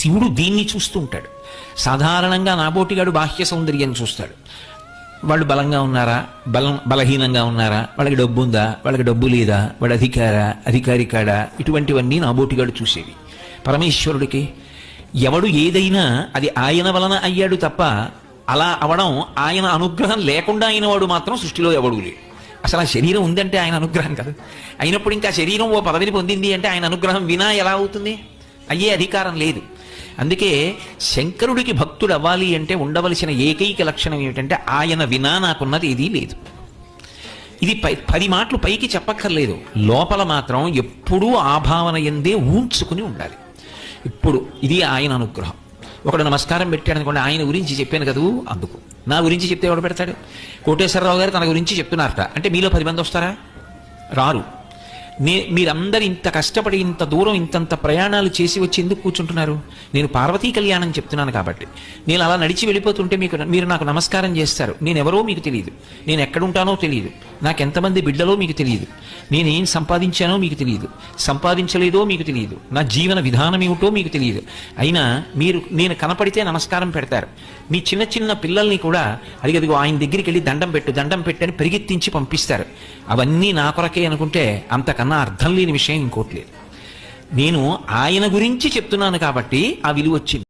శివుడు దీన్ని చూస్తూ ఉంటాడు. సాధారణంగా నాబోటిగాడు బాహ్య సౌందర్యం చూస్తాడు. వాళ్ళు బలంగా ఉన్నారా, బలహీనంగా ఉన్నారా, వాళ్ళకి డబ్బు ఉందా, వాళ్ళకి డబ్బు లేదా, వాడు అధికారి కాడా, ఇటువంటివన్నీ నాబోటిగాడు చూసేవి. పరమేశ్వరుడికి ఎవడు ఏదైనా అది ఆయన వలన అయ్యాడు తప్ప అలా అవడం ఆయన అనుగ్రహం లేకుండా అయిన వాడు మాత్రం సృష్టిలో ఎవడూ లేడు. అసలు ఆ శరీరం ఉందంటే ఆయన అనుగ్రహం కాదు. అయినప్పుడు ఇంకా శరీరం ఓ పదవిని పొందింది అంటే ఆయన అనుగ్రహం వినా ఎలా అవుతుంది? అయ్యే అధికారం లేదు. అందుకే శంకరుడికి భక్తుడు అవ్వాలి అంటే ఉండవలసిన ఏకైక లక్షణం ఏమిటంటే ఆయన వినా నాకున్నది ఏదీ లేదు. ఇది 10 మాటలు పైకి చెప్పక్కర్లేదు, లోపల మాత్రం ఎప్పుడూ ఆ భావన ఎందే ఊంచుకుని ఉండాలి. ఇప్పుడు ఇది ఆయన అనుగ్రహం. ఒకడు నమస్కారం పెట్టాడు అనుకోండి, ఆయన గురించి చెప్పాను కదూ అందుకు. నా గురించి చెప్తే ఎవడు పెడతాడు? కోటేశ్వరరావు గారు తన గురించి చెప్తున్నారట అంటే మీలో 10 మంది వస్తారా? రారు. మీరందరూ ఇంత కష్టపడి ఇంత దూరం ఇంతంత ప్రయాణాలు చేసి వచ్చి ఎందుకు కూర్చుంటున్నారు? నేను పార్వతీ కళ్యాణం చెప్తున్నాను కాబట్టి. నేను అలా నడిచి వెళ్ళిపోతుంటే మీరు నాకు నమస్కారం చేస్తారు. నేనెవరో మీకు తెలియదు, నేను ఎక్కడుంటానో తెలియదు, నాకెంతమంది బిడ్డలో మీకు తెలియదు, నేనేం సంపాదించానో మీకు తెలియదు, సంపాదించలేదో మీకు తెలియదు, నా జీవన విధానం ఏమిటో మీకు తెలియదు. అయినా నేను కనపడితే నమస్కారం పెడతారు. మీ చిన్న చిన్న పిల్లల్ని కూడా అదిగదిగో ఆయన దగ్గరికి వెళ్ళి దండం పెట్టు అని పరిగెత్తించి పంపిస్తారు. అవన్నీ నా కొరకే అనుకుంటే అంతకన్నా అర్థం లేని విషయం ఇంకోటి లేదు. నేను ఆయన గురించి చెప్తున్నాను కాబట్టి ఆ విలువ వచ్చింది.